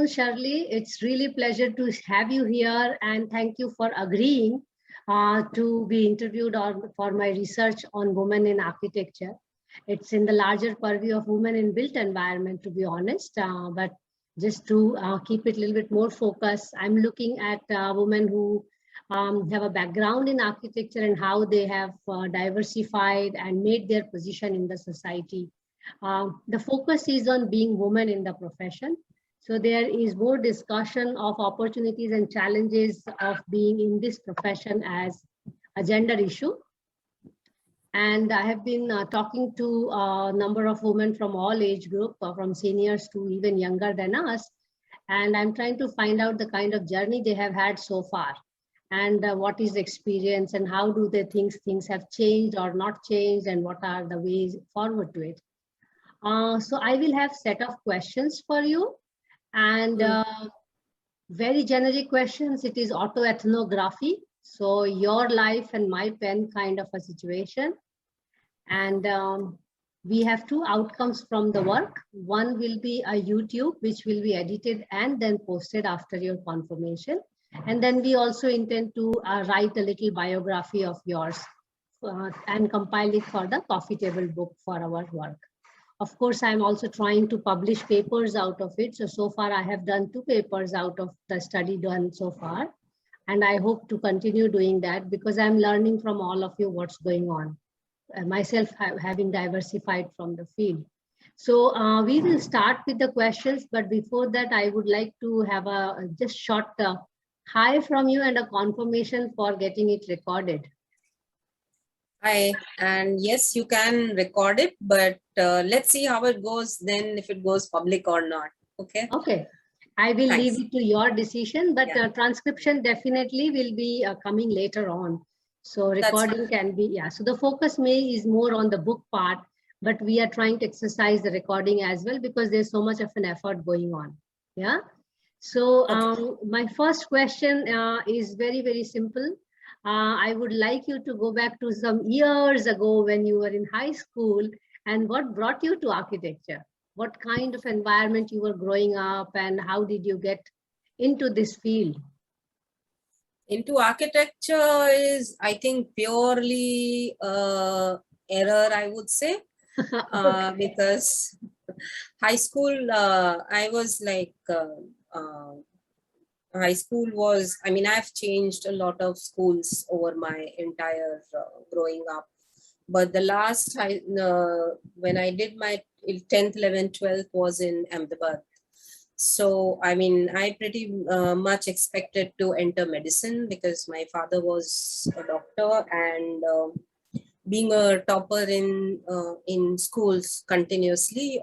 afternoon, Shirley. It's really pleasure to have you here, and thank you for agreeing to be interviewed for my research on women in architecture. It's in the larger purview of women in built environment, to be honest, but just to keep it a little bit more focused, I'm looking at women who have a background in architecture and how they have diversified and made their position in the society. The focus is on being women in the profession. So there is more discussion of opportunities and challenges of being in this profession as a gender issue. And I have been talking to a number of women from all age group, from seniors to even younger than us. And I'm trying to find out the kind of journey they have had so far, and what is the experience, and how do they think things have changed or not changed, and what are the ways forward to it. So I will have set of questions for you, and very generic questions. It is autoethnography. So your life and my pen kind of a situation. And we have two outcomes from the work. One will be a YouTube, which will be edited and then posted after your confirmation. And then we also intend to write a little biography of yours and compile it for the coffee table book for our work. Of course, I'm also trying to publish papers out of it. So far I have done 2 papers out of the study done so far. And I hope to continue doing that because I'm learning from all of you what's going on. Myself having diversified from the field. So we will start with the questions, but before that, I would like to have a just short hi from you and a confirmation for getting it recorded. Hi, and yes, you can record it, but let's see how it goes then, if it goes public or not. Okay. Okay. I will Thanks. leave it to your decision, but transcription definitely will be coming later on. So recording can be, yeah. So the focus is more on the book part, but we are trying to exercise the recording as well because there's so much of an effort going on. Yeah. So my first question is very, very simple. I would like you to go back to some years ago when you were in high school and what brought you to architecture? What kind of environment you were growing up and how did you get into this field? Into architecture is, I think, purely error, I would say, because high school, I was like, high school was, I mean, I've changed a lot of schools over my entire growing up. But the last time, when I did my 10th, 11th, 12th was in Ahmedabad. So, I mean, I pretty much expected to enter medicine because my father was a doctor, and being a topper in schools continuously,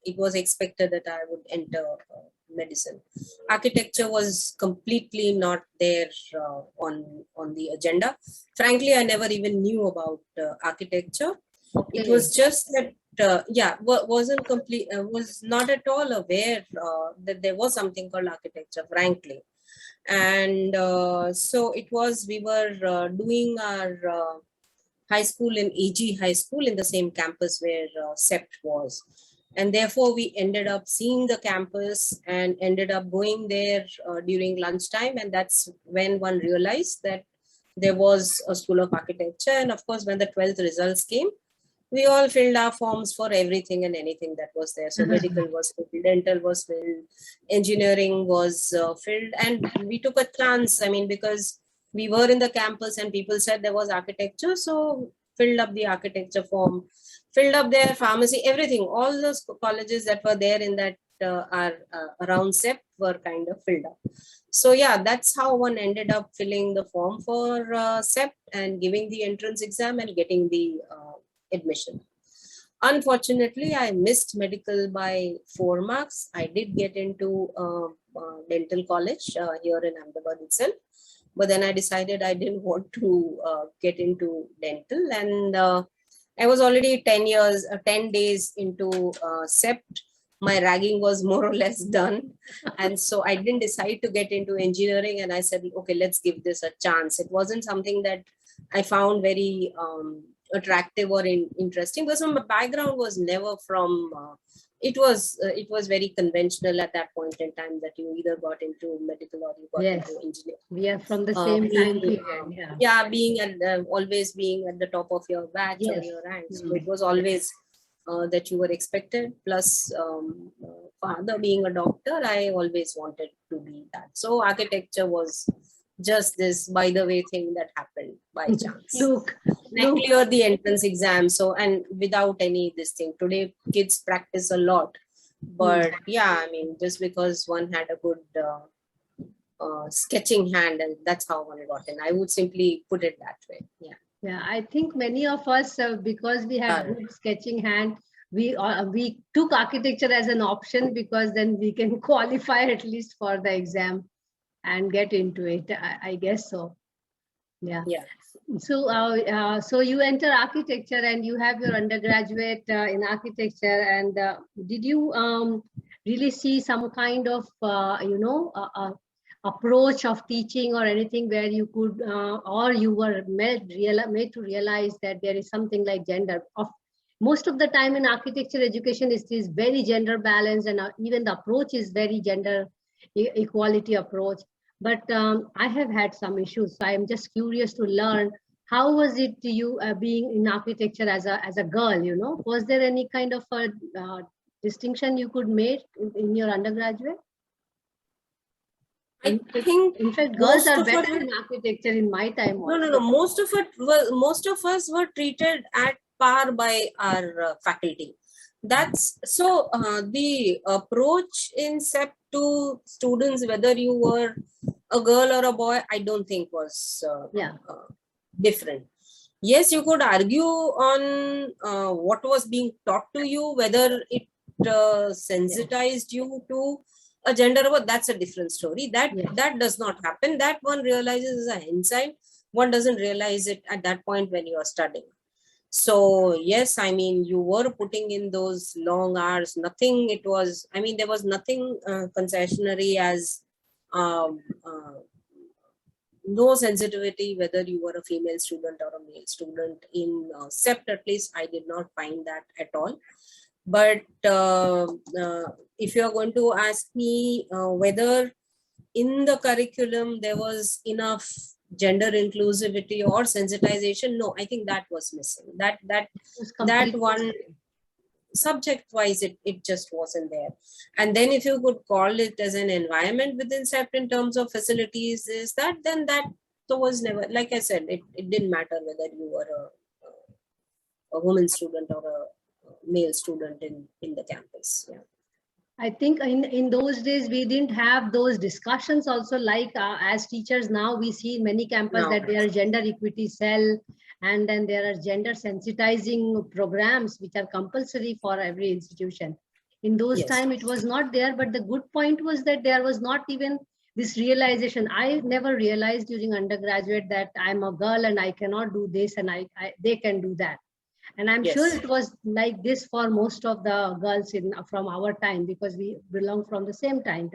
it was expected that I would enter medicine. Architecture was completely not there on the agenda. Frankly, I never even knew about architecture. Okay. It was just that was not at all aware that there was something called architecture, frankly. And so it was, we were doing our high school in AG High School in the same campus where SEPT was. And therefore, we ended up seeing the campus and ended up going there during lunchtime. And that's when one realized that there was a School of Architecture. And of course, when the 12th results came, we all filled our forms for everything and anything that was there. So medical was filled, dental was filled, engineering was filled. And we took a chance, I mean, because we were in the campus and people said there was architecture. So filled up the architecture form, filled up their pharmacy, everything. All those colleges that were there in that around SEP were kind of filled up. So yeah, that's how one ended up filling the form for SEP and giving the entrance exam and getting the admission. Unfortunately, I missed medical by 4 marks. I did get into dental college here in Ahmedabad itself. But then I decided I didn't want to get into dental. And I was already 10 days into SEPT. My ragging was more or less done. And so I didn't decide to get into engineering. And I said, okay, let's give this a chance. It wasn't something that I found very attractive or interesting, because my background was never from it was very conventional at that point in time that you either got into medical or you got Yes, into engineering. we are from the same time period. Yeah. Yeah, being at always being at the top of your batch or Yes. your rank. So it was always that you were expected. Plus, father being a doctor, I always wanted to be that. So architecture was just this by the way thing that happened by chance. Look, I cleared the entrance exam. So, and without any this thing, today kids practice a lot. But yeah, I mean, just because one had a good sketching hand, and that's how one got in. I would simply put it that way. Yeah. Yeah, I think many of us, because we had good sketching hand, we took architecture as an option because then we can qualify at least for the exam and get into it. I guess so. Yeah. Yeah. So you enter architecture and you have your undergraduate in architecture. And did you really see some kind of approach of teaching or anything where you could or you were made to realize that there is something like gender? Most of the time in architecture education is very gender balanced, and even the approach is very gender equality approach. But I have had some issues, so I'm just curious to learn how was it to you being in architecture as a girl. Was there any kind of a distinction you could make in your undergraduate? I think in fact, girls are better in architecture in my time also. No. Most of us were treated at par by our faculty. That's so the approach in SEP to students, whether you were a girl or a boy, I don't think was different. Yes, you could argue on what was being taught to you, whether it sensitized you to a gender, that's a different story. That does not happen. That one realizes as a hindsight. One doesn't realize it at that point when you are studying. So yes, I mean, you were putting in those long hours. Nothing. It was. I mean, there was nothing concessionary as no sensitivity whether you were a female student or a male student in SEPT. At least I did not find that at all. But if you are going to ask me whether in the curriculum there was enough gender inclusivity or sensitization, no, I think that was missing. That one subject wise, it just wasn't there. And then if you could call it as an environment within SEPT in terms of facilities, is that then that was never, like I said, it didn't matter whether you were a woman student or a male student in the campus. Yeah. I think in those days we didn't have those discussions also, like as teachers now we see in many campuses that there are gender equity cell, and then there are gender sensitizing programs which are compulsory for every institution. In those time it was not there, but the good point was that there was not even this realization. I never realized during undergraduate that I'm a girl and I cannot do this and they can do that. And I'm sure it was like this for most of the girls from our time, because we belong from the same time.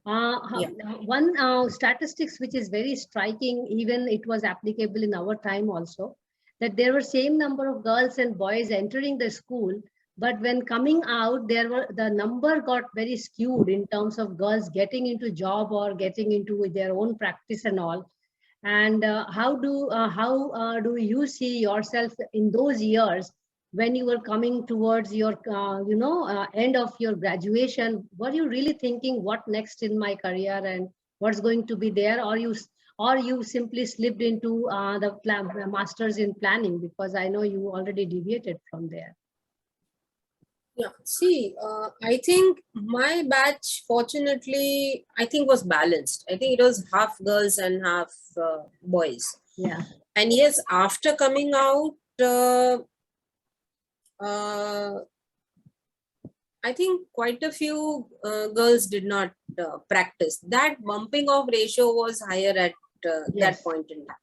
One statistics which is very striking, even it was applicable in our time also, that there were same number of girls and boys entering the school, but when coming out, the number got very skewed in terms of girls getting into job or getting into their own practice and all. And how do you see yourself in those years when you were coming towards your end of your graduation? Were you really thinking what next in my career and what's going to be there, or you simply slipped into the masters in planning, because I know you already deviated from there? Yeah, see, I think my batch, fortunately, I think was balanced. I think it was half girls and half boys. Yeah. And yes, after coming out, I think quite a few girls did not practice. That bumping of ratio was higher at that point in time.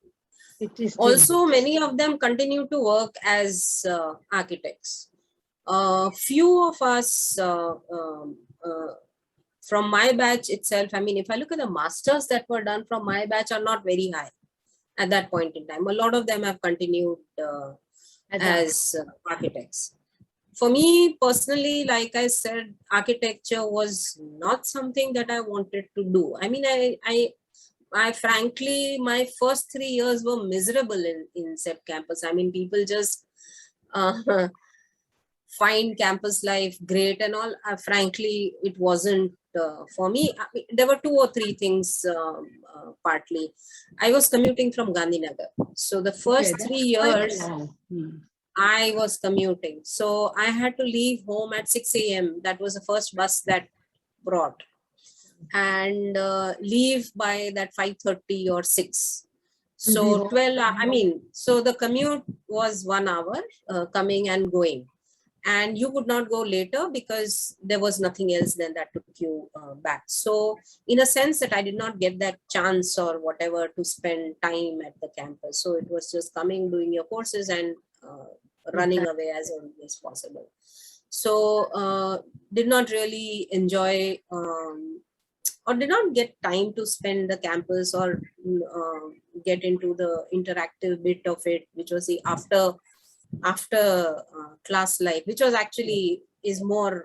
It is also, many of them continue to work as architects. Few of us from my batch itself, I mean, if I look at the masters that were done from my batch are not very high at that point in time. A lot of them have continued as architects. for me personally, like I said, architecture was not something that I wanted to do. I mean, I frankly, my first 3 years were miserable in SEP campus. I mean, people just uh, find campus life great and all. Frankly, it wasn't for me. I mean, there were 2 or 3 things. Partly, I was commuting from Gandhinagar, so the Okay, first that's 3 years quite long. I was commuting. So I had to leave home at 6 a.m. That was the first bus that brought, and leave by that 5:30 or 6. To be So home. 12, I mean, so the commute was 1 hour coming and going. And you could not go later because there was nothing else then that took you back. So in a sense that I did not get that chance or whatever to spend time at the campus. So it was just coming, doing your courses and running away as early as possible. So did not really enjoy or did not get time to spend the campus or get into the interactive bit of it, which was the after class life, which was actually is more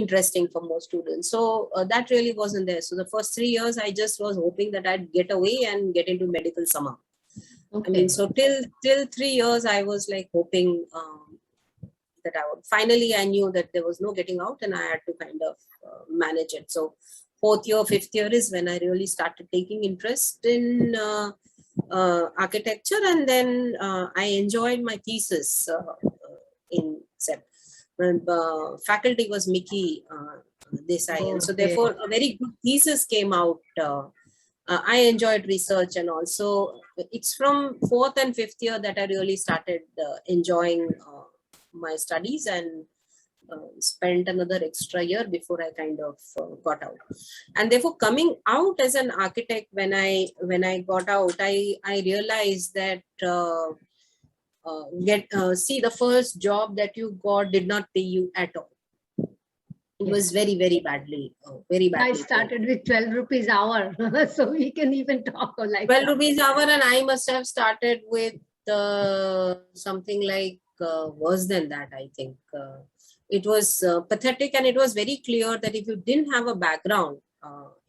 interesting for most students. So that really wasn't there. So the first 3 years, I just was hoping that I'd get away and get into medical summer. Okay. I mean, so till 3 years, I was like hoping that I would. Finally, I knew that there was no getting out, and I had to kind of manage it. So 4th year, 5th year is when I really started taking interest in architecture, and then I enjoyed my thesis in SEP. Faculty was Mickey Desai, and so therefore a very good thesis came out. I enjoyed research, and also it's from 4th and 5th year that I really started enjoying my studies, and spent another extra year before I kind of got out. And therefore, coming out as an architect, when I got out, I realized that see, the first job that you got did not pay you at all. It was very, very badly. I started with 12 rupees hour, so we can even talk like 12 rupees hour, and I must have started with something like worse than that. I think it was pathetic, and it was very clear that if you didn't have a background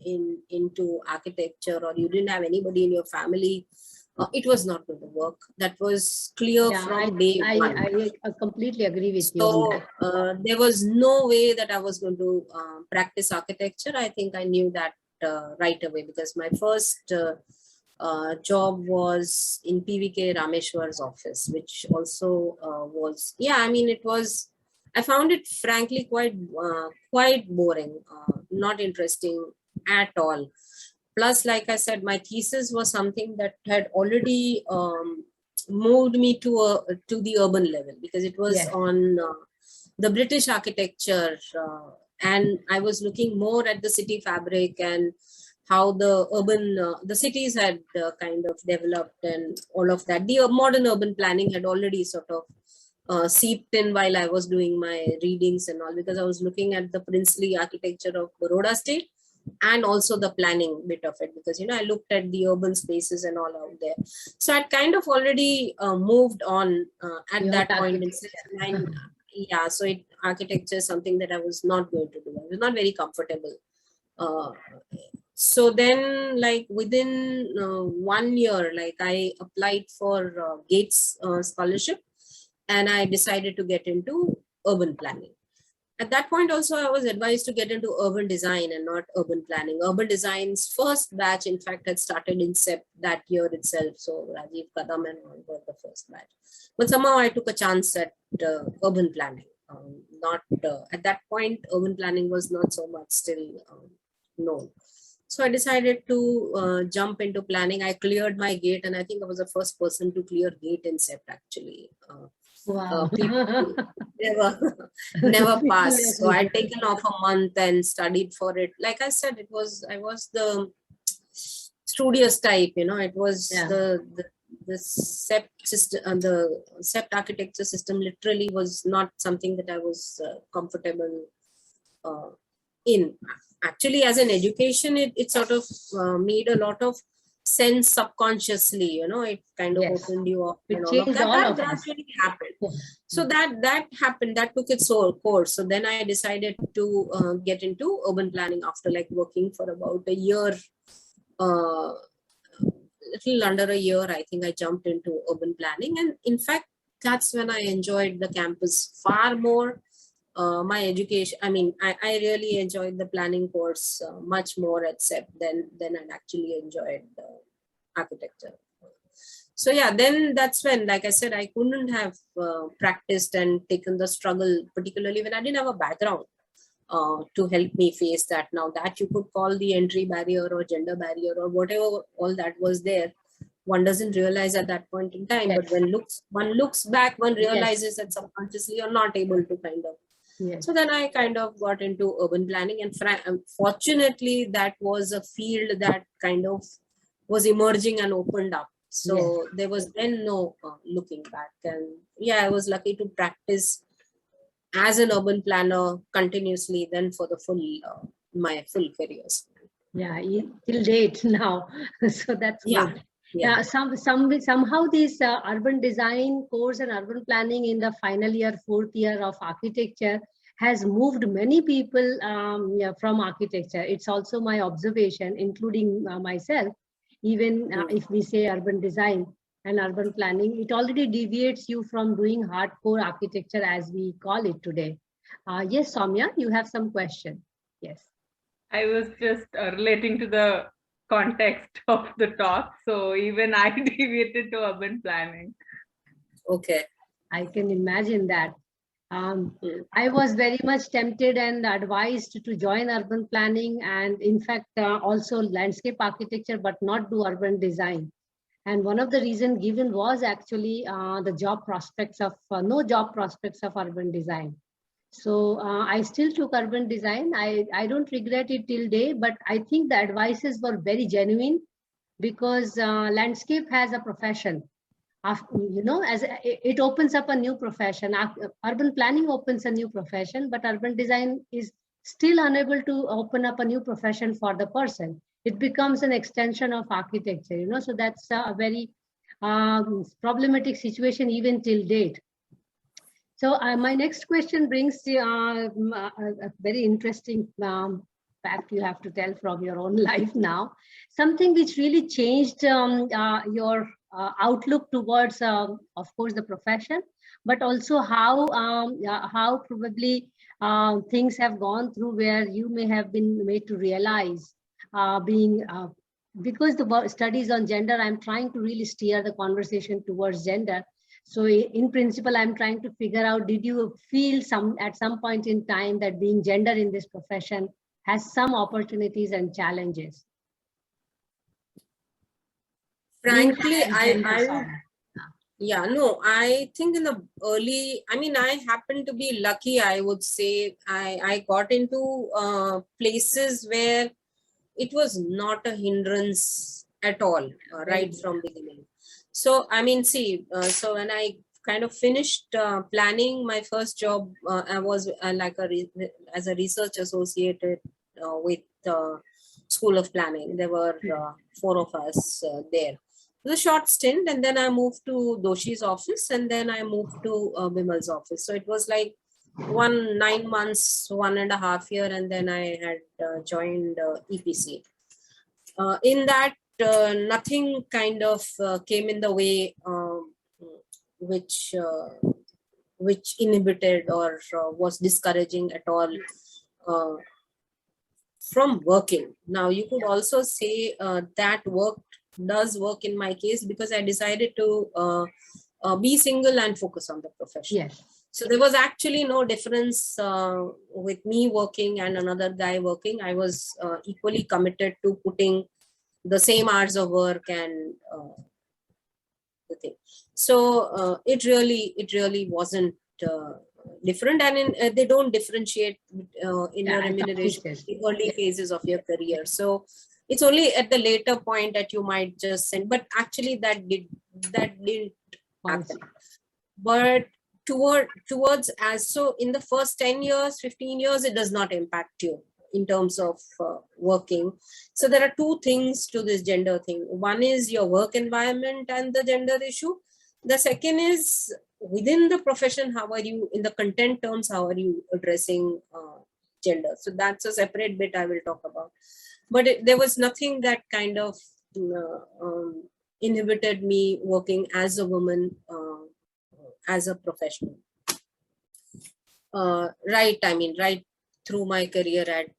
into architecture, or you didn't have anybody in your family, it was not going to work. That was clear from day one. I completely agree with you. So there was no way that I was going to practice architecture. I think I knew that right away, because my first job was in PVK Rameshwar's office, which also was, I mean, it was, I found it frankly quite boring, not interesting at all. Plus, like I said, my thesis was something that had already moved me to the urban level, because it was on the British architecture, and I was looking more at the city fabric and how the urban, the cities had kind of developed and all of that. The modern urban planning had already sort of seeped in while I was doing my readings and all, because I was looking at the princely architecture of Baroda state, and also the planning bit of it, because I looked at the urban spaces and all out there. So I'd kind of already moved on at that point in time. So architecture is something that I was not going to do. I was not very comfortable. So then, like within 1 year, like I applied for Gates scholarship, and I decided to get into urban planning. At that point also, I was advised to get into urban design and not urban planning. Urban design's first batch, in fact, had started in SEP that year itself. So Rajiv Kadam and all were the first batch. But somehow I took a chance at urban planning. Not at that point, urban planning was not so much still known. So I decided to jump into planning. I cleared my gate, and I think I was the first person to clear gate in SEP actually. Wow. never passed. So I'd taken off a month and studied for it. Like I said, I was the studious type, it was the SEP system, the SEP architecture system literally was not something that I was comfortable in. Actually, as an education, it sort of made a lot of sense subconsciously, you know, it kind of Yes. opened you up It and all of changed that. all That of us. gradually happened. So that happened, that took its whole course. So then I decided to get into urban planning after like working for about a year, little under a year. I think I jumped into urban planning, and in fact, that's when I enjoyed the campus far more. My education, I mean, I really enjoyed the planning course much more at SEP than I'd actually enjoyed architecture. So yeah, then that's when, like I said, I couldn't have practiced and taken the struggle, particularly when I didn't have a background to help me face that. Now that you could call the entry barrier or gender barrier or whatever all that was there, one doesn't realize at that point in time. Yes. But when one looks back, one Yes. realizes that subconsciously you're not able to kind of. Yes. So then I kind of got into urban planning, and fortunately that was a field that kind of was emerging and opened up. So Yes. there was then no looking back. And yeah, I was lucky to practice as an urban planner continuously then for the full my full careers. Yeah, till date now. So that's Yeah. good. Yeah. Somehow this urban design course and urban planning in the final year, fourth year of architecture has moved many people yeah, from architecture. It's also my observation, including myself. Even if we say urban design and urban planning, it already deviates you from doing hardcore architecture as we call it today. Yes, Soumya, you have some question. Yes. I was just relating to the context of the talk. So even I deviated to urban planning. Okay. I can imagine that. I was very much tempted and advised to join urban planning and in fact also landscape architecture, but not do urban design. And one of the reasons given was actually the job prospects of, no job prospects of urban design. So I still took urban design. I don't regret it till day, but I think the advices were very genuine because landscape has a profession. You know, as it opens up a new profession. Urban planning opens a new profession, but urban design is still unable to open up a new profession for the person. It becomes an extension of architecture, you know, so that's a very problematic situation even till date. So my next question brings a very interesting fact you have to tell from your own life now. Something which really changed your outlook towards, of course, the profession, but also how probably things have gone through where you may have been made to realize because the studies on gender, I'm trying to really steer the conversation towards gender. So in principle, I'm trying to figure out, did you feel at some point in time that being gender in this profession has some opportunities and challenges? Frankly, I think in the early, I mean, I happen to be lucky, I would say. I got into places where it was not a hindrance at all, right from beginning. So, I mean, see, so when I kind of finished planning my first job, I was as a research associated with School of Planning. There were 4 of us there. It was a short stint, and then I moved to Doshi's office, and then I moved to Bimal's office. So it was like 9 months, 1.5 years, and then I had joined EPC. In that, nothing kind of came in the way which inhibited or was discouraging at all from working. Now, you could also say that does work in my case because I decided to be single and focus on the profession. Yes. So there was actually no difference with me working and another guy working. I was equally committed to putting the same hours of work and the thing. So it really wasn't different, and they don't differentiate in your remuneration in the early phases of your career. So it's only at the later point that you might just send, but actually that didn't happen. But towards as so in the first 10 years, 15 years, it does not impact you. in terms of working. So there are two things to this gender thing. One is your work environment and the gender issue. The second is within the profession, how are you, in the content terms, how are you addressing gender? So that's a separate bit I will talk about. But there was nothing that kind of inhibited me working as a woman, as a professional. Right through my career at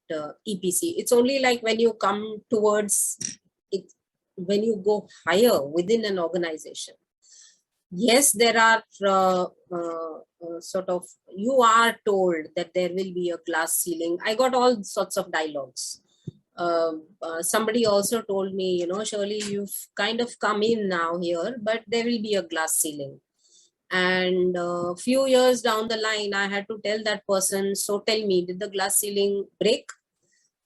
EPC. It's only like when you come towards it, when you go higher within an organization. Yes, there are sort of, you are told that there will be a glass ceiling. I got all sorts of dialogues. Somebody also told me, Shirley, you've kind of come in now here, but there will be a glass ceiling. And a few years down the line, I had to tell that person, so tell me, did the glass ceiling break?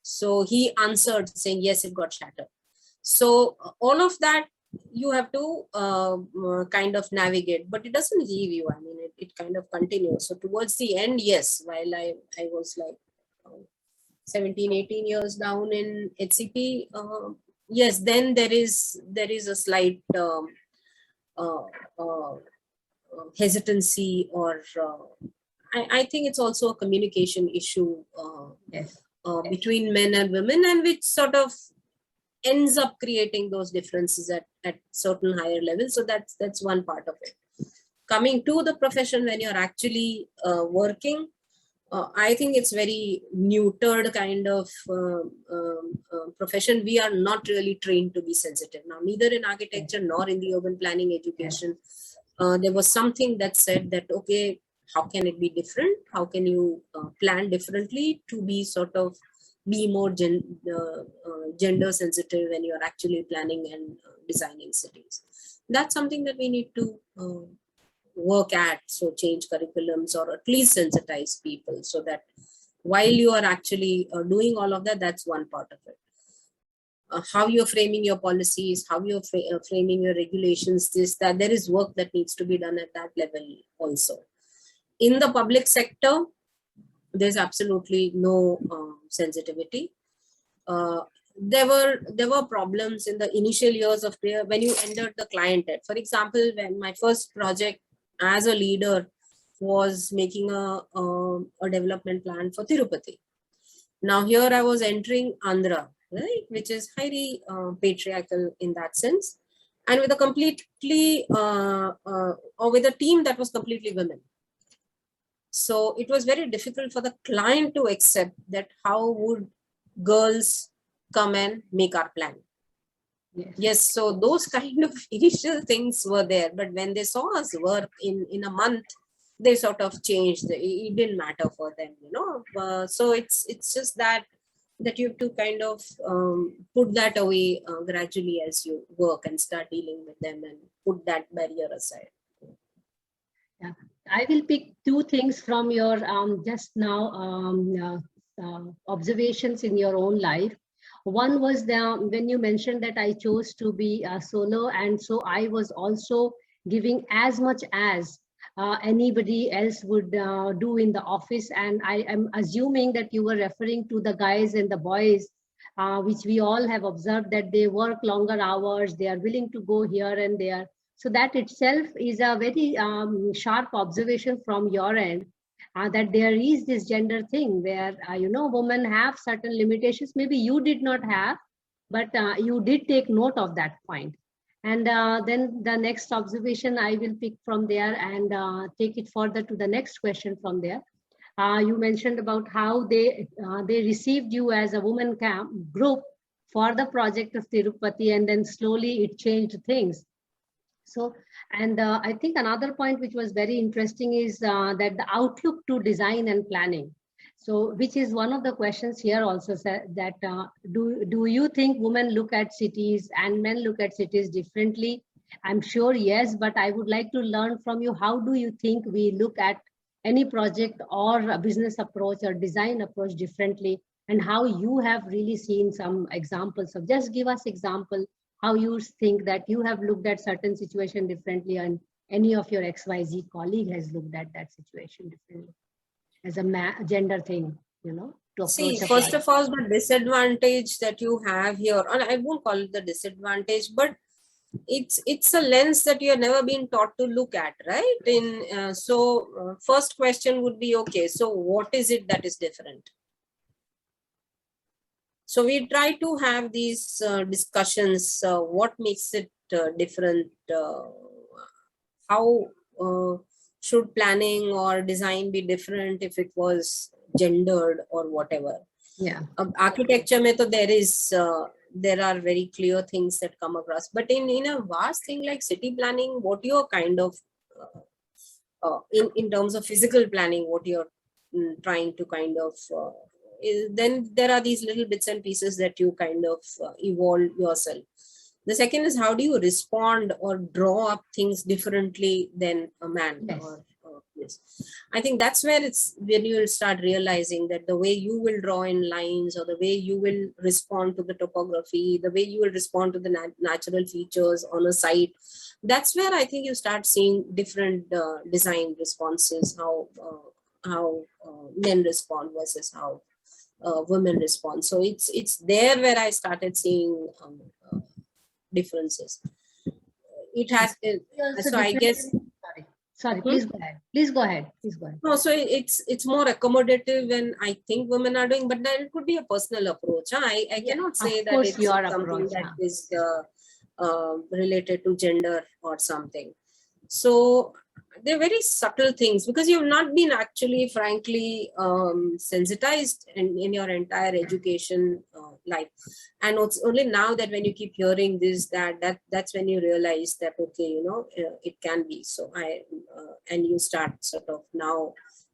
So he answered saying, yes, it got shattered. So all of that you have to kind of navigate, but it doesn't leave you. I mean, it kind of continues. So towards the end, yes, while I was like 17, 18 years down in HCP, yes, then there is a slight hesitancy, or I think it's also a communication issue between men and women, and which sort of ends up creating those differences at certain higher levels. So that's one part of it. Coming to the profession, when you're actually working, I think it's very neutered kind of profession. We are not really trained to be sensitive. Now, neither in architecture nor in the urban planning education, there was something that said that, okay, how can it be different? How can you plan differently to be sort of be more gender sensitive when you're actually planning and designing cities? That's something that we need to work at. So change curriculums, or at least sensitize people, so that while you are actually doing all of that, that's one part of it. How you're framing your policies, how you're framing your regulations, that there is work that needs to be done at that level also. In the public sector, there's absolutely no sensitivity. There were problems in the initial years of career when you entered the client end. For example, when my first project as a leader was making a development plan for Tirupati. Now here I was entering Andhra, right, which is highly patriarchal in that sense, and with a completely or with a team that was completely women. So it was very difficult for the client to accept that how would girls come and make our plan. Yes, so those kind of initial things were there, but when they saw us work in a month, they sort of changed. It didn't matter for them, so it's just that you have to kind of put that away gradually as you work and start dealing with them, and put that barrier aside. Yeah, I will pick two things from your just now observations in your own life. One was when you mentioned that I chose to be solo, and so I was also giving as much as anybody else would do in the office. And I am assuming that you were referring to the guys and the boys, which we all have observed, that they work longer hours, they are willing to go here and there. So that itself is a very sharp observation from your end. That there is this gender thing where, women have certain limitations. Maybe you did not have, but you did take note of that point. And then the next observation I will pick from there and take it further to the next question from there. You mentioned about how they received you as a woman group for the project of Tirupati, and then slowly it changed things. So, and I think another point which was very interesting is that the outlook to design and planning. So, which is one of the questions here also, that do you think women look at cities and men look at cities differently? I'm sure yes, but I would like to learn from you, how do you think we look at any project or a business approach or design approach differently, and how you have really seen some examples? So just give us example how you think that you have looked at certain situation differently, and any of your XYZ colleague has looked at that situation differently as a gender thing. to See, approach a first project. of all, the disadvantage that you have here, and I won't call it the disadvantage, but it's a lens that you have never been taught to look at, right? First question would be, okay, so what is it that is different? So we try to have these discussions. What makes it different? How should planning or design be different if it was gendered or whatever? Yeah. Architecture mein to there are very clear things that come across, but in a vast thing like city planning, what you're kind of in terms of physical planning, what you're trying to kind of then there are these little bits and pieces that you kind of evolve yourself. The second is, how do you respond or draw up things differently than a man? Yes. Or this. I think that's where it's when you will start realizing that the way you will draw in lines, or the way you will respond to the topography, the way you will respond to the natural features on a site, that's where I think you start seeing different design responses, how men respond versus how women respond. So it's there where I started seeing differences. It has so I guess. Sorry, please go ahead. Please go ahead. No, so it's more accommodative when I think women are doing, but then it could be a personal approach. I cannot say that it's something that is related to gender or something. So they're very subtle things, because you've not been actually, frankly, sensitized in your entire education life. And it's only now that when you keep hearing this, that's when you realize that, okay, it can be. So and you start sort of now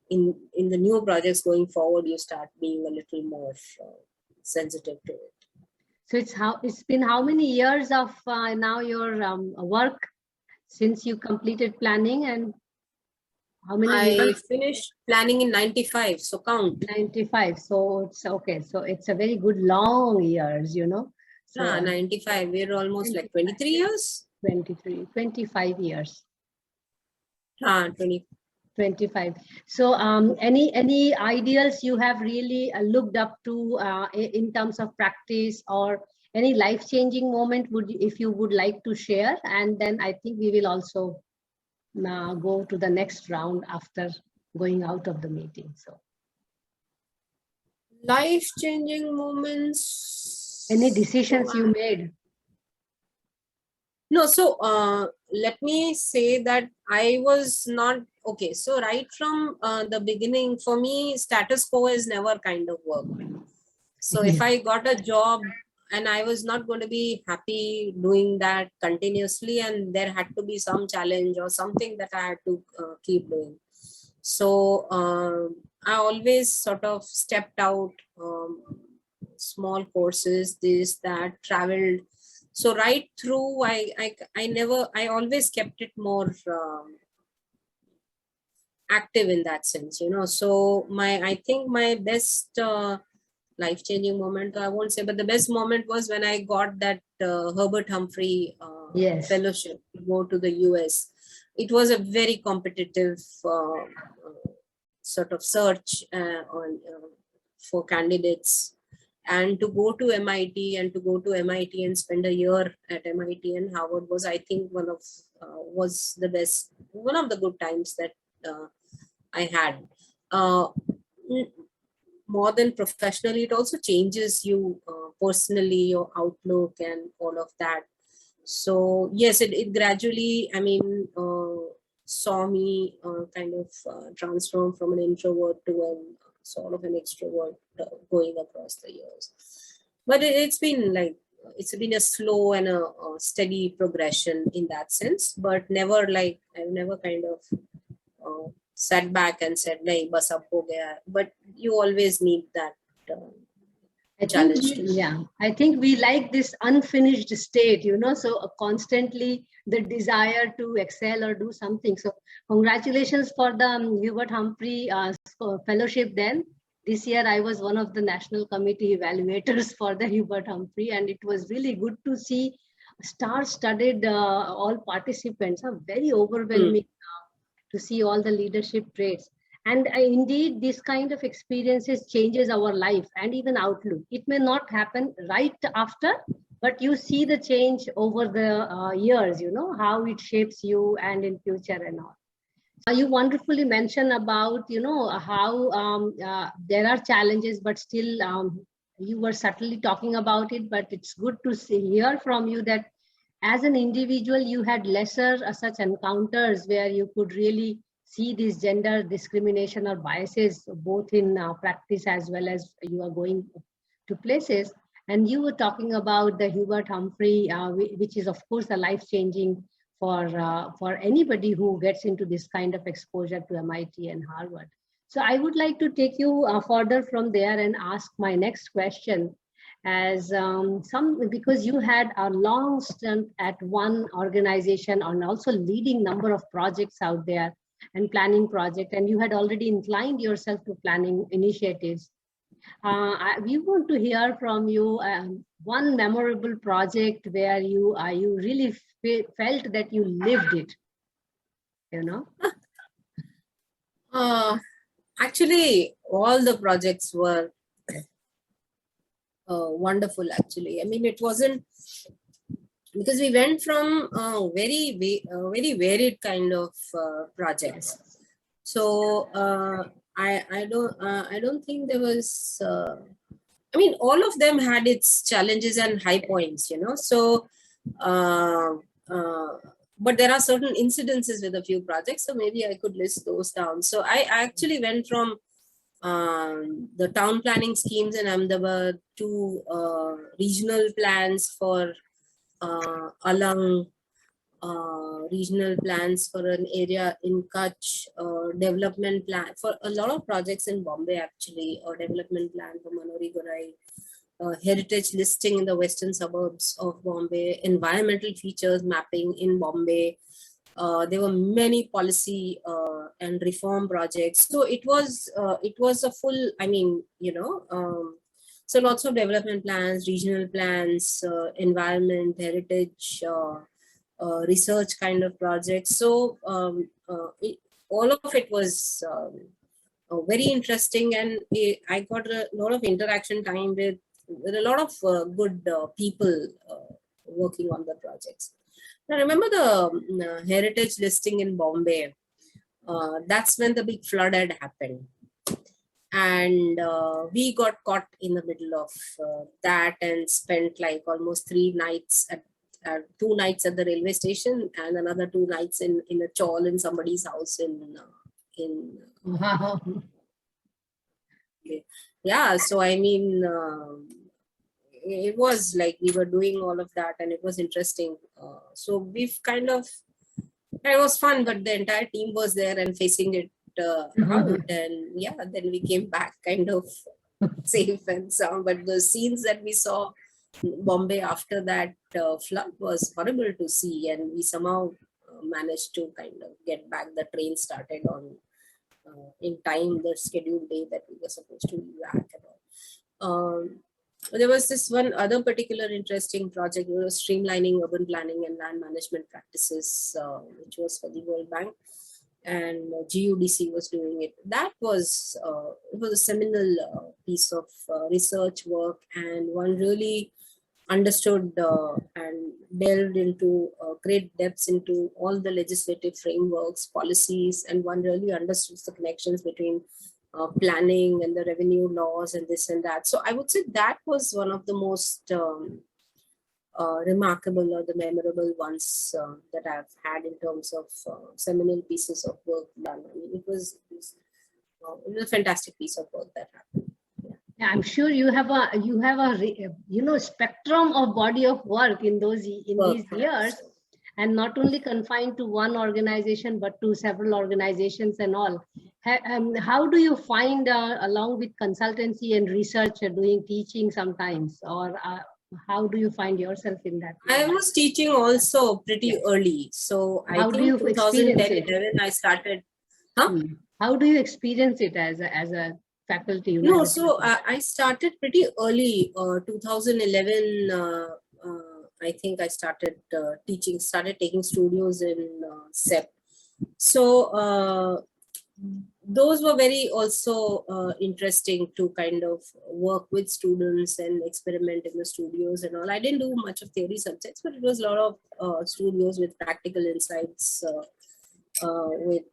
in the new projects going forward, you start being a little more sensitive to it. So it's been how many years of now your work since you completed planning, and how many years? I finished planning in 95, so count. 95, so it's okay. So it's a very good long years, So 95, we're almost 25. Like 23 years. 25 years. 20. 25. So any ideals you have really looked up to in terms of practice, or any life-changing moment if you would like to share? And then I think we will also go to the next round after going out of the meeting. So life-changing moments. Any decisions you made? No, so let me say that I was not okay. So right from the beginning, for me, status quo has never kind of worked. So if I got a job and I was not going to be happy doing that continuously, and there had to be some challenge or something that I had to keep doing. So I always sort of stepped out, small courses, this, that, traveled. So right through, I always kept it more active in that sense, So I think my best life-changing moment, I won't say, but the best moment was when I got that Herbert Humphrey fellowship to go to the US. It was a very competitive sort of search for candidates, and to go to MIT and spend a year at MIT and Harvard was, I think, one of the good times that I had. More than professionally, it also changes you personally, your outlook and all of that. So yes, it gradually, saw me kind of transform from an introvert to sort of an extrovert going across the years. But it's been a slow and a steady progression in that sense, but I've never kind of sat back and said, "Nahi, bas ab ho gaya." But you always need that challenge. I think we like this unfinished state, so constantly the desire to excel or do something. So congratulations for the Hubert Humphrey fellowship then. This year I was one of the national committee evaluators for the Hubert Humphrey, and it was really good to see star-studded all participants. Very overwhelming to see all the leadership traits. And indeed, this kind of experiences changes our life and even outlook. It may not happen right after, but you see the change over the years, how it shapes you and in future and all. You wonderfully mentioned about, how there are challenges, but still you were subtly talking about it, but it's good to hear from you that as an individual, you had lesser such encounters where you could really see this gender discrimination or biases, both in practice as well as you are going to places. And you were talking about the Hubert Humphrey, which is of course a life-changing for anybody who gets into this kind of exposure to MIT and Harvard. So I would like to take you further from there and ask my next question, as because you had a long stint at one organization and also leading number of projects out there and planning project, and you had already inclined yourself to planning initiatives. We want to hear from you one memorable project where you really felt that you lived it, Actually, all the projects were wonderful. Actually, I mean, it wasn't, because we went from very varied kind of projects. So I don't think there was. I mean, all of them had its challenges and high points, So, but there are certain incidences with a few projects, so maybe I could list those down. So I actually went from the town planning schemes in Ahmedabad to regional plans for Alang, regional plans for an area in Kutch, development plan for a lot of projects in Bombay, actually, or development plan for Manori Gorai, heritage listing in the western suburbs of Bombay, environmental features mapping in Bombay. There were many policy and reform projects. So it was a full, I mean, so lots of development plans, regional plans, environment, heritage, research kind of projects. So all of it was very interesting, and I got a lot of interaction time with a lot of good people working on the projects. Now, remember the heritage listing in Bombay? That's when the big flood had happened. And we got caught in the middle of that and spent like almost 3 nights at 2 nights at the railway station and another 2 nights in a chawl in somebody's house in Wow. yeah. So I mean, it was like we were doing all of that, and it was interesting. So we've kind of, it was fun, but the entire team was there and facing it out, and yeah, then we came back kind of safe and sound. But the scenes that we saw in Bombay after that flood was horrible to see, and we somehow managed to kind of get back. The train started on in time, the scheduled day that we were supposed to be back. There was this one other particular interesting project, streamlining urban planning and land management practices, which was for the World Bank, and GUDC was doing it. That was it was a seminal piece of research work, and one really understood and delved into great depths into all the legislative frameworks, policies, and one really understood the connections between planning and the revenue laws and this and that. So I would say that was one of the most remarkable or the memorable ones that I've had in terms of seminal pieces of work done. I mean, it was a fantastic piece of work that happened. Yeah, I'm sure you have a spectrum of body of work in these years, and not only confined to one organization but to several organizations and all. How do you find along with consultancy and research doing teaching sometimes, or how do you find yourself in that? I was teaching also pretty early, so I think 2010, 11 I started. How do you experience it as a faculty? No, so I started pretty early, 2011. I think I started teaching, started taking studios in SEP. So those were very also interesting to kind of work with students and experiment in the studios and all. I didn't do much of theory subjects, but it was a lot of studios with practical insights with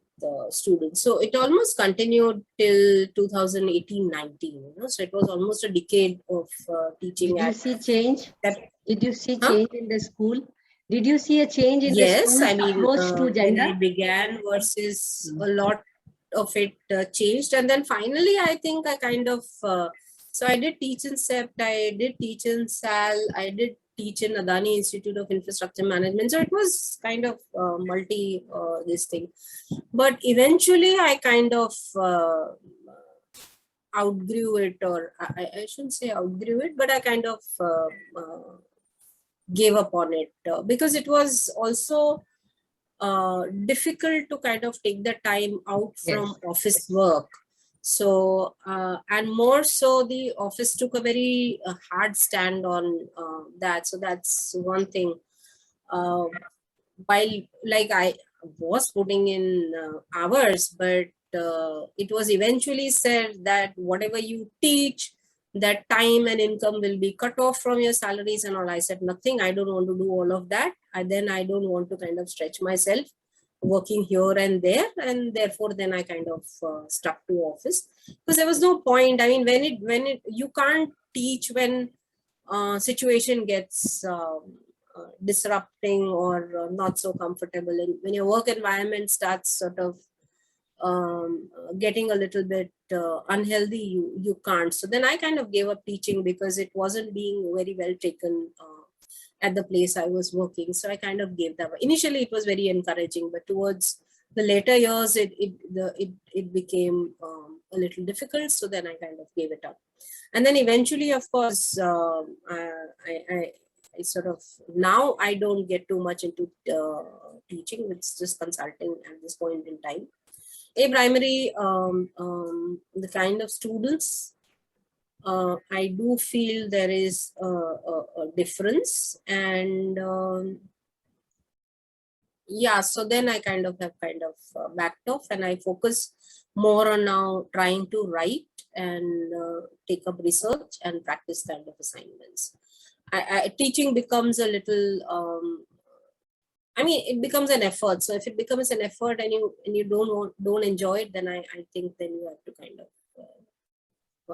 students. So it almost continued till 2018-19, you know, so it was almost a decade of teaching. Did you see change? Did you see Huh? change in the school? Did you see a change in the Yes, school's I mean, approach to when gender? I began versus a lot of it changed. And then finally, I think I kind of, so I did teach in SEPT, I did teach in SAL, I did teach in Adani Institute of Infrastructure Management. So it was kind of multi this thing. But eventually I kind of outgrew it, or I shouldn't say outgrew it, but I kind of gave up on it because it was also difficult to kind of take the time out from office work. So and more so the office took a very hard stand on that. So that's one thing. While like I was putting in hours, but it was eventually said that whatever you teach, that time and income will be cut off from your salaries and all. I said nothing, I don't want to do all of that. I don't want to kind of stretch myself working here and there, and therefore then I kind of stuck to office because there was no point. I mean, when it you can't teach when situation gets disrupting or not so comfortable, and when your work environment starts sort of getting a little bit unhealthy, you can't. So then I kind of gave up teaching because it wasn't being very well taken at the place I was working. So I kind of gave that up. Initially it was very encouraging, but towards the later years it became a little difficult. So then I kind of gave it up. And then eventually, of course, I sort of, now I don't get too much into teaching. It's just consulting at this point in time. A primary, the kind of students, I do feel there is a difference. And yeah, so then I kind of have backed off, and I focus more on now trying to write and take up research and practice kind of assignments. Teaching becomes a little, I mean, it becomes an effort. So if it becomes an effort and you don't enjoy it, then I think then you have to kind of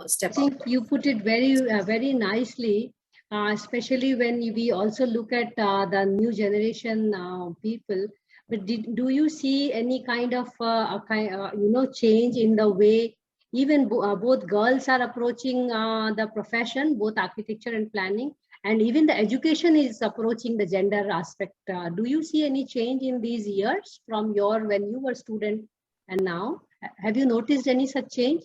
step I think out. you put it very nicely, especially when we also look at the new generation people. But do you see any kind of change in the way even both girls are approaching the profession, both architecture and planning, and even the education is approaching the gender aspect? Do you see any change in these years from when you were student and now? Have you noticed any such change?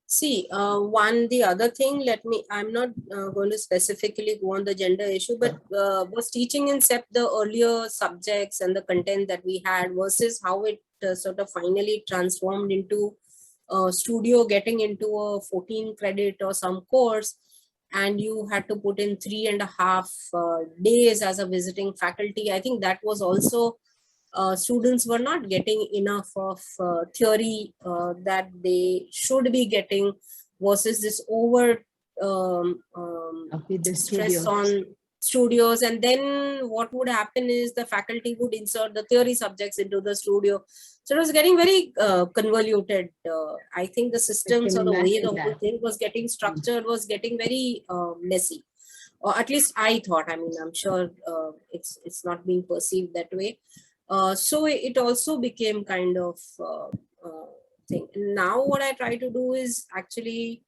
See, the other thing, I'm not going to specifically go on the gender issue, but was teaching in SEP the earlier subjects and the content that we had versus how it sort of finally transformed into studio, getting into a 14 credit or some course, and you had to put in 3.5 days as a visiting faculty. I think that was also students were not getting enough of theory that they should be getting versus this over stress on studios. And then what would happen is the faculty would insert the theory subjects into the studio. So it was getting very convoluted. I think the systems or the way the whole thing was getting structured was getting very messy. Or at least I thought. I mean, I'm sure it's not being perceived that way. So it also became kind of thing. Now what I try to do is actually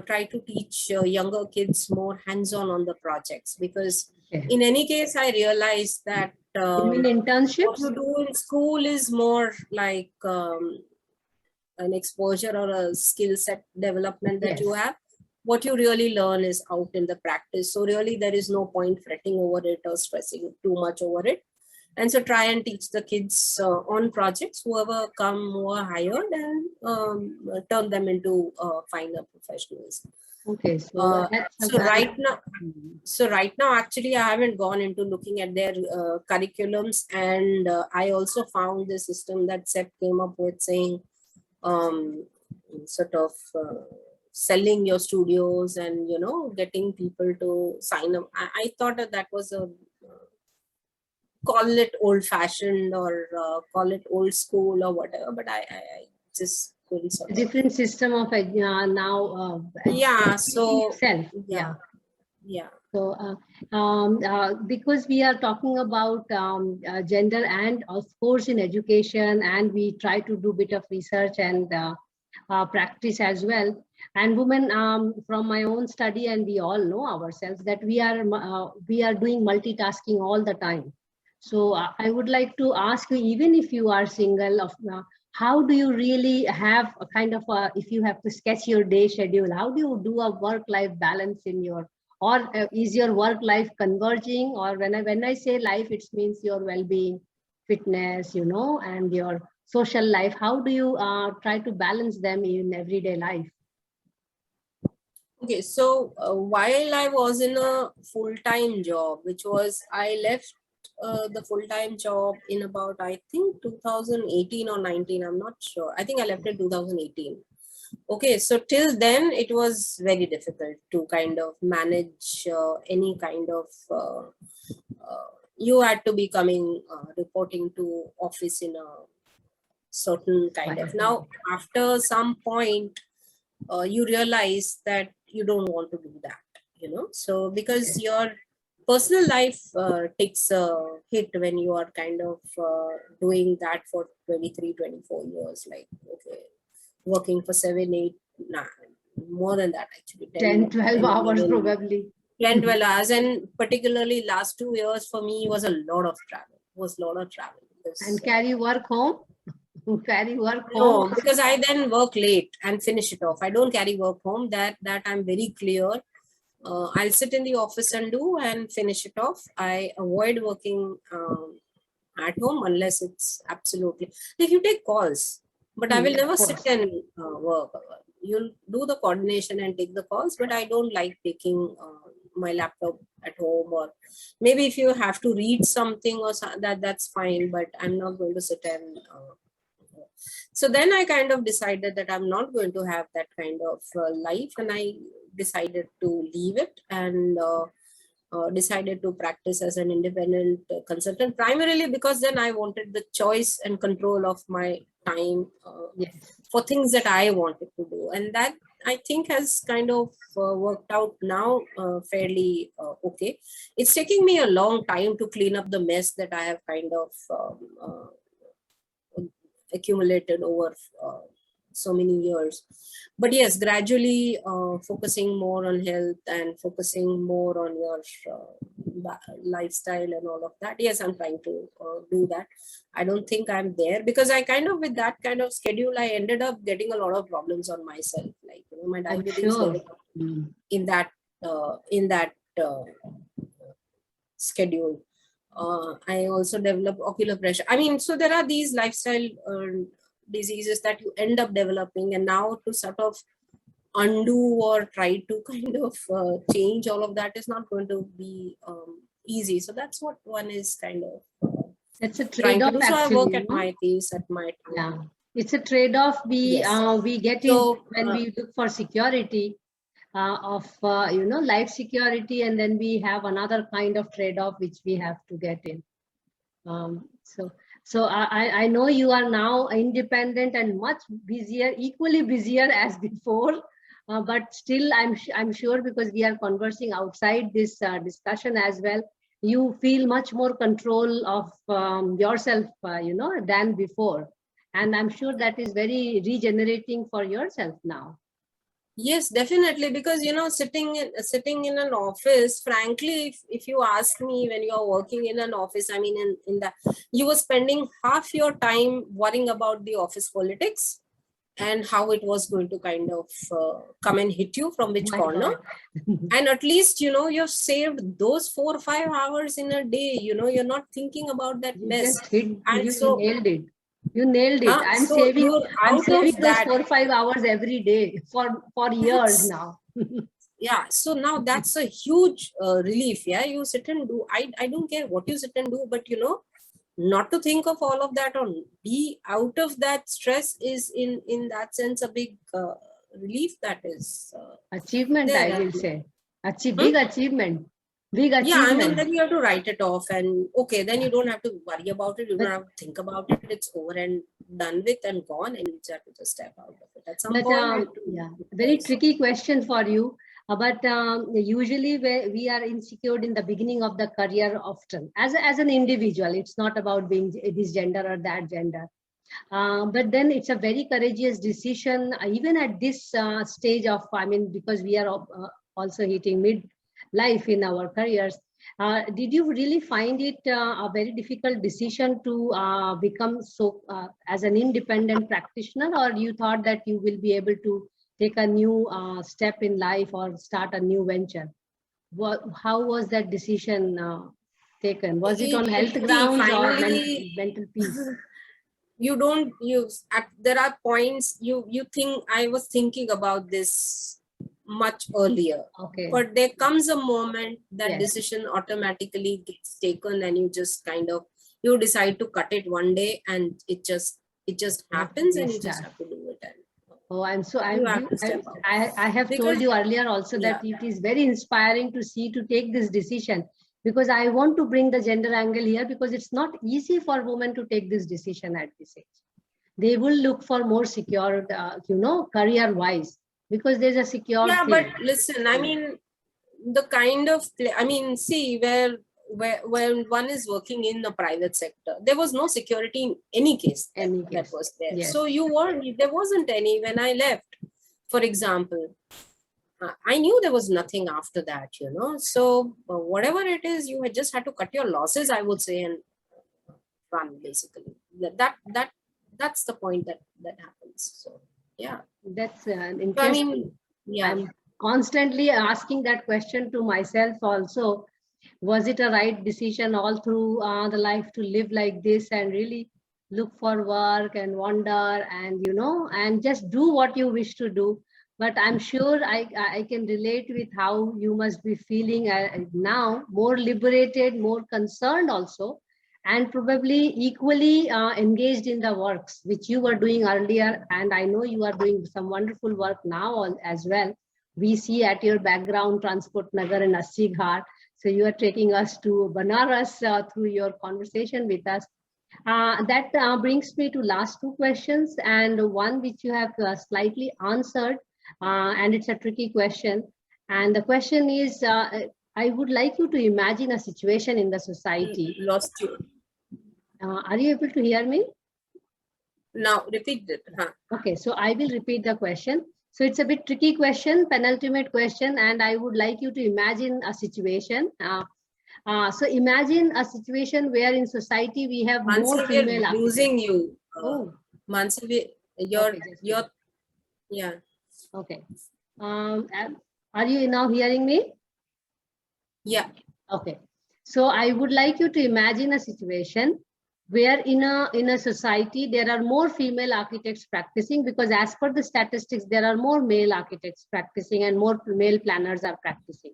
try to teach younger kids more hands-on on the projects, because in any case I realized that internships? What you do in school is more like an exposure or a skill set development that you have. What you really learn is out in the practice. So really there is no point fretting over it or stressing too much over it. And so try and teach the kids on projects, whoever come who are hired, and turn them into finer professionals. Okay, so right now, actually, I haven't gone into looking at their curriculums, and I also found the system that SEP came up with, saying sort of selling your studios and, getting people to sign up. I thought that was a, call it old fashioned or call it old school or whatever, but I just couldn't sort of. Different system of now. Yeah. So itself. yeah. Yeah. So, because we are talking about gender and of course in education, and we try to do a bit of research and practice as well. And women, from my own study, and we all know ourselves that we are doing multitasking all the time. So I would like to ask you, even if you are single, how do you really have a kind of if you have to sketch your day schedule, how do you do a work-life balance in your, or is your work life converging? Or when I say life, it means your well-being, fitness, and your social life. How do you try to balance them in everyday life? Okay, so while I was in a full-time job, which was, I left the full-time job in about, I think 2018 or 19, I'm not sure. I think I left in 2018. Okay, so till then it was very difficult to kind of manage any kind of, you had to be coming, reporting to office in a certain kind of, now after some point, you realize that you don't want to do that, so because your personal life takes a hit when you are kind of doing that for 23, 24 years, like, okay, working for 7, 8, more than that actually, 10, 12 hours probably. 10, 12 hours, and particularly last 2 years for me was a lot of travel, because, and carry work home? Carry work no, home? because I then work late and finish it off. I don't carry work home. That I'm very clear. I'll sit in the office and do and finish it off. I avoid working at home unless it's absolutely, like, you take calls, but I will never sit and work. You'll do the coordination and take the calls, but I don't like taking my laptop at home, or maybe if you have to read something or that's fine, but I'm not going to sit and so then I kind of decided that I'm not going to have that kind of life, and I decided to leave it and decided to practice as an independent consultant, primarily because then I wanted the choice and control of my time for things that I wanted to do. And that, I think, has kind of worked out now fairly okay. It's taking me a long time to clean up the mess that I have kind of accumulated over so many years, but yes, gradually focusing more on health and focusing more on your lifestyle and all of that. Yes, I'm trying to do that. I don't think I'm there, because I kind of, with that kind of schedule, I ended up getting a lot of problems on myself, like, my diabetes in that schedule. I also developed ocular pressure. I mean, so there are these lifestyle diseases that you end up developing, and now to sort of undo or try to kind of change all of that is not going to be easy. So that's what one is kind of it's a trade-off. So I work at my pace, at my time. Yeah, it's a trade-off. We get in when we look for security. Of life security, and then we have another kind of trade-off which we have to get in. So I know you are now independent and much busier, equally busier as before, but still I'm sure, because we are conversing outside this discussion as well, you feel much more control of yourself than before, and I'm sure that is very regenerating for yourself now. Yes, definitely, because sitting in an office, frankly, if you ask me, when you are working in an office, I mean, in that, you were spending half your time worrying about the office politics and how it was going to kind of come and hit you from which corner. And at least, you've saved those 4 or 5 hours in a day. You're not thinking about that mess. And you nailed it. You nailed it. I'm so saving those that 4 or 5 hours every day for years now. Yeah, so now that's a huge relief. Yeah, you sit and do. I don't care what you sit and do, but not to think of all of that or be out of that stress is in that sense a big relief that is Achievement, I there. will say. Hmm? Big achievement. Big Yeah, I mean, achievement. then you have to write it off and okay, then you don't have to worry about it. You don't But, have to think about it. It's over and done with and gone, and you just have to just step out of it. At some but point, it yeah, will very also. tricky question for you. But usually we are insecure in the beginning of the career often as an individual. It's not about being this gender or that gender. But then it's a very courageous decision, even at this stage of, I mean, because we are also hitting mid-life in our careers. Did you really find it a very difficult decision to become so as an independent practitioner, or you thought that you will be able to take a new step in life or start a new venture? How was that decision taken? Was it on health See, grounds or finally, mental peace? you don't use. There are points you think I was thinking about this much earlier. Okay. But there comes a moment that Yes. decision automatically gets taken, and you just kind of you decide to cut it one day, and it just happens, and you just have to do it. And Oh, and so you have to step out. I have Because told you earlier also that yeah, it is very inspiring to see to take this decision, because I want to bring the gender angle here, because it's not easy for women to take this decision at this age. They will look for more secure, career wise, because there's a secure yeah, thing. but listen, I mean, the kind of I mean, see, where when one is working in the private sector, there was no security in any case that was there. Yes. So there wasn't any when I left, for example. I knew there was nothing after that, so whatever it is, you had just had to cut your losses, I would say, and run, basically. That's the point that happens. So yeah, That's so I mean, yeah, I'm constantly asking that question to myself also. Was it a right decision all through the life to live like this and really look for work and wander and, and just do what you wish to do? But I'm sure I can relate with how you must be feeling now, more liberated, more concerned also, and probably equally engaged in the works which you were doing earlier. And I know you are doing some wonderful work now as well. We see at your background, Transport Nagar and Assi Ghat. So you are taking us to Banaras through your conversation with us. That brings me to last two questions, and one which you have slightly answered, and it's a tricky question. And the question is, I would like you to imagine a situation in the society. Lost you. Are you able to hear me? Now repeat it. Okay, so I will repeat the question. So it's a bit tricky question, penultimate question, and I would like you to imagine a situation. So imagine a situation where in society we have Mansee, more we are female architects. losing you. Oh, Mansee, yeah. Okay. Are you now hearing me? Yeah. Okay. So I would like you to imagine a situation where in a society there are more female architects practicing, because as per the statistics there are more male architects practicing and more male planners are practicing.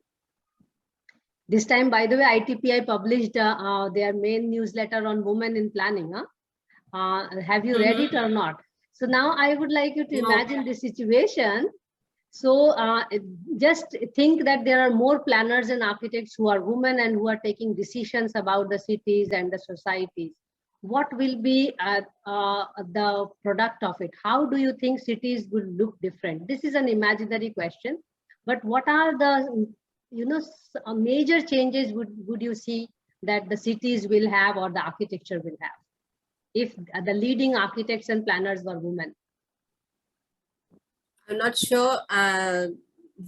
This time, by the way, ITPI published their main newsletter on women in planning. Have you read it or not? So now I would like you to imagine this situation. So just think that there are more planners and architects who are women and who are taking decisions about the cities and the societies. What will be the product of it? How do you think cities will look different? This is an imaginary question, but what are the major changes would you see that the cities will have or the architecture will have if the leading architects and planners were women? I'm not sure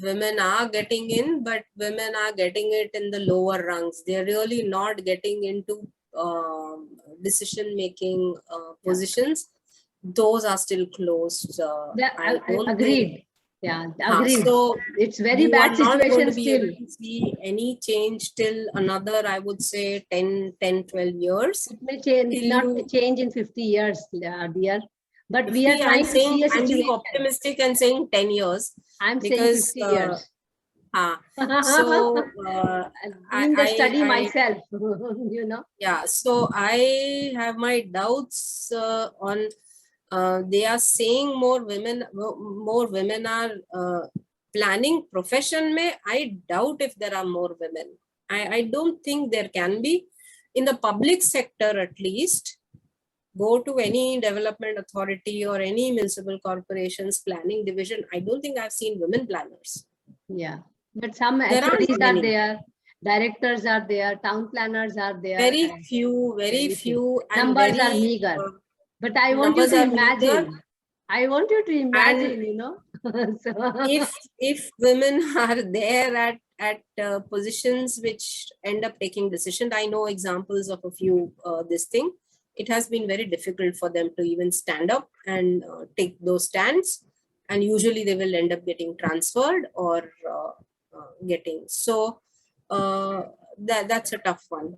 women are getting in, but women are getting it in the lower rungs. They're really not getting into decision-making positions. Those are still closed. I agreed. Yeah, agreed. So it's very you bad are not situation going to be still. able to see any change till another, I would say, 10, 12 years. It may change, not change in 50 years, dear. But we are trying to see a situation. I'm being optimistic and saying 10 years. I'm saying 50 years. So doing the study I myself, you know. yeah, so I have my doubts on they are saying more women are planning profession may. I doubt if there are more women. I don't think there can be in the public sector. At least go to any development authority or any municipal corporations planning division, I don't think I've seen women planners. Yeah, but some There aren't HODs are many. there, directors are there, town planners are there. Very And few, very few, and numbers are very meager. But I want you numbers to are meager. imagine. I want you to And imagine, you know. So, if women are there at positions which end up taking decision, I know examples of a few this thing. It has been very difficult for them to even stand up and take those stands, and usually they will end up getting transferred or getting so that's a tough one.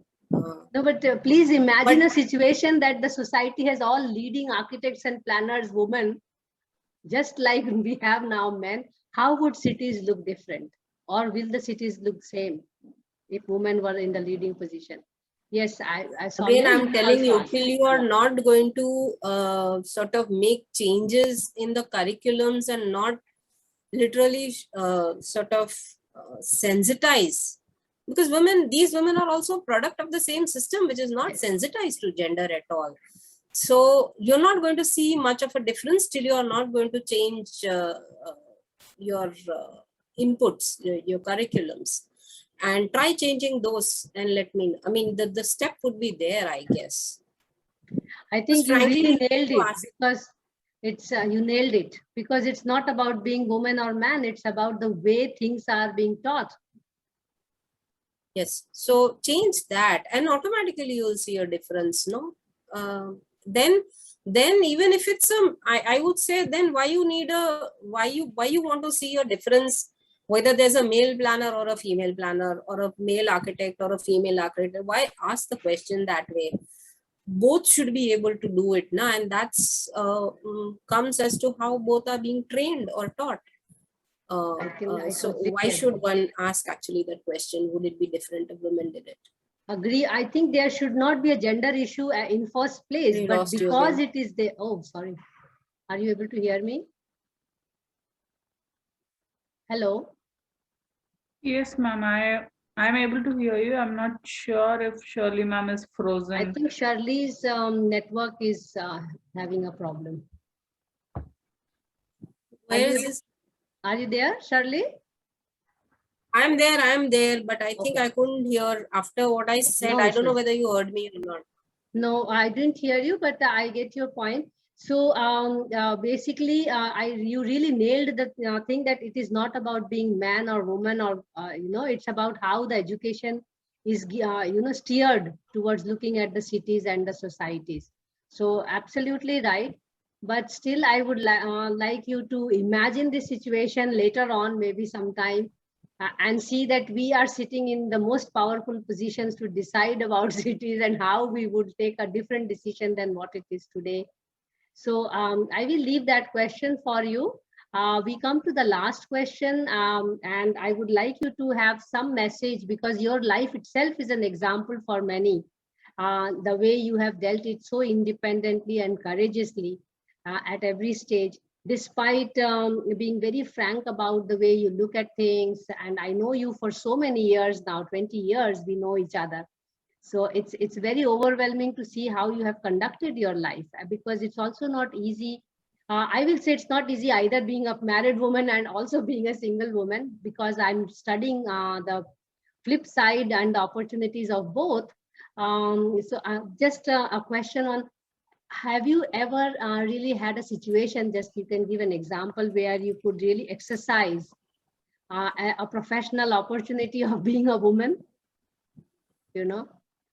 no, but please imagine But a situation that the society has all leading architects and planners, women, just like we have now men. How would cities look different? Or will the cities look same if women were in the leading position? Yes, I saw. again, You I'm can telling also you, ask. till you are Yeah. not going to sort of make changes in the curriculums and not literally sort of sensitize, because these women are also product of the same system, which is not Yes. sensitized to gender at all. So you're not going to see much of a difference till you are not going to change your inputs, your curriculums, and try changing those and let me know. I mean, the step would be there, I guess. I Because think you really frankly, nailed to it, ask, because it's you nailed it, because it's not about being woman or man. It's about the way things are being taught. yes, so change that and automatically you'll see a difference, no? Then even if it's I would say, then why you need why you want to see a difference, whether there's a male planner or a female planner or a male architect or a female architect? Why ask the question that way? Both should be able to do it now, and that's comes as to how both are being trained or taught. I So completely why should agree. one ask actually that question? Would it be different if women did it? Agree. I think there should not be a gender issue in first place, We but lost you because again. it is there. Oh, sorry. Are you able to hear me? Hello. Yes, ma'am. I'm able to hear you. I'm not sure if Shirley ma'am is I frozen. think Shirley's network is having a problem. Where is this? Are you there, Shirley? I'm there, but I think Okay. I couldn't hear after what I said. No I don't know issues. whether you heard me or not. No, I didn't hear you, but I get your point. So basically, you really nailed the thing that it is not about being man or woman, or it's about how the education is steered towards looking at the cities and the societies. So absolutely right. But still, I would like you to imagine this situation later on, maybe sometime, and see that we are sitting in the most powerful positions to decide about cities and how we would take a different decision than what it is today. So I will leave that question for you. We come to the last question, and I would like you to have some message, because your life itself is an example for many. The way you have dealt it so independently and courageously at every stage, despite being very frank about the way you look at things. And I know you for so many years now, 20 years, we know each other. So it's very overwhelming to see how you have conducted your life, because it's also not easy. I will say it's not easy either, being a married woman and also being a single woman, because I'm studying the flip side and the opportunities of both. Just a question on, have you ever really had a situation, just you can give an example, where you could really exercise a professional opportunity of being a woman, you know?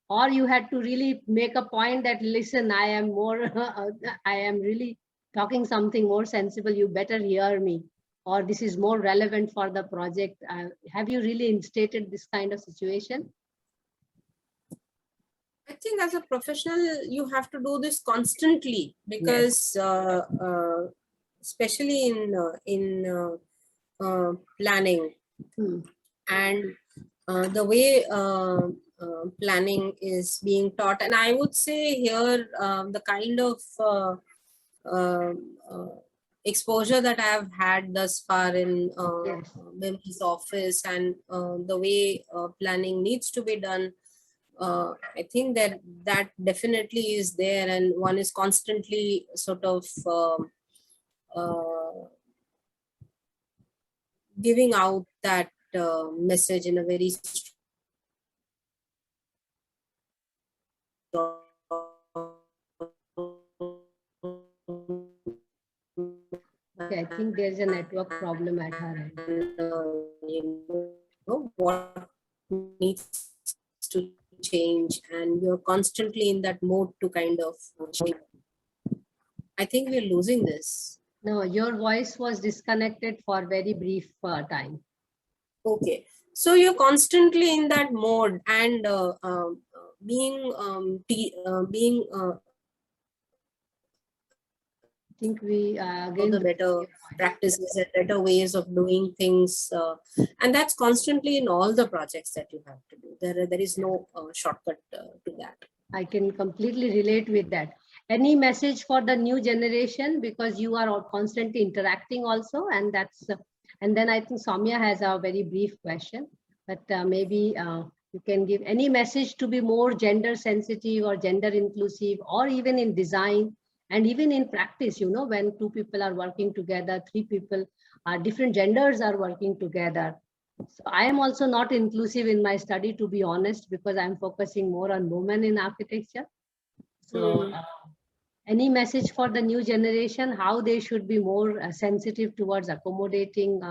Or you had to really make a point that, listen, I am more I am really talking something more sensible, you better hear me, or this is more relevant for the project. Have you really instated this kind of situation? I think as a professional, you have to do this constantly, because especially in planning, and the way planning is being taught. And I would say here the kind of exposure that I have had thus far in Yes. women's office and the way planning needs to be done, I think that that definitely is there, and one is constantly sort of uh, giving out that message in a very Okay, I think there's a network problem at her end. you know what needs to change, and you're constantly in that mode to kind of change. I think we're losing this. No, your voice was disconnected for very brief time. Okay, so you're constantly in that mode, and being being I think we all again the better practices and better ways of doing things, and that's constantly in all the projects that you have to do. There is no shortcut to that. I can completely relate with that. Any message for the new generation, because you are all constantly interacting also, and that's and then I think Soumya has a very brief question, but maybe you can give any message to be more gender sensitive or gender inclusive, or even in design and even in practice. You know, when two people are working together, three people, different genders are working together. So I am also not inclusive in my study, to be honest, because I'm focusing more on women in architecture. So any message for the new generation, how they should be more sensitive towards accommodating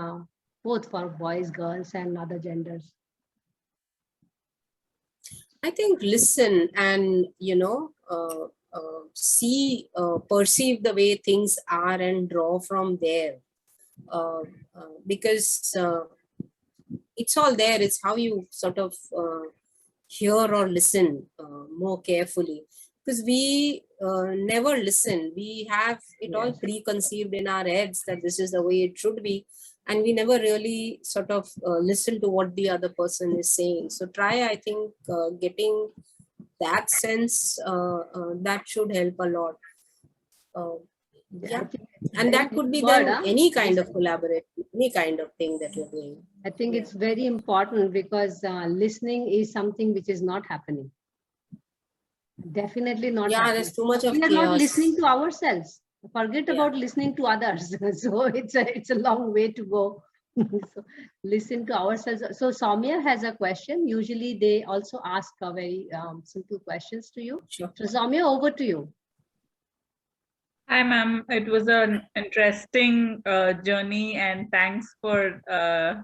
both for boys, girls, and other genders? I think listen and see, perceive the way things are and draw from there, because it's all there. It's how you sort of hear or listen more carefully, because we never listen. We have it all Yes. preconceived in our heads that this is the way it should be, and we never really sort of listen to what the other person is saying. So try, I think, getting that sense, that should help a lot. I Yeah, think and very that could be good word, then huh? any kind of collaboration, any kind of thing that you're doing. I think Yeah. it's very important, because listening is something which is not happening. Definitely not Yeah, happening. there's too much of We are not listening chaos. to ourselves. Forget Yeah. about listening to others. So it's a long way to go. So listen to ourselves. So Soumya has a question. Usually they also ask a very simple questions to you. Sure. So Soumya, over to you. Hi, ma'am. It was an interesting journey, and thanks for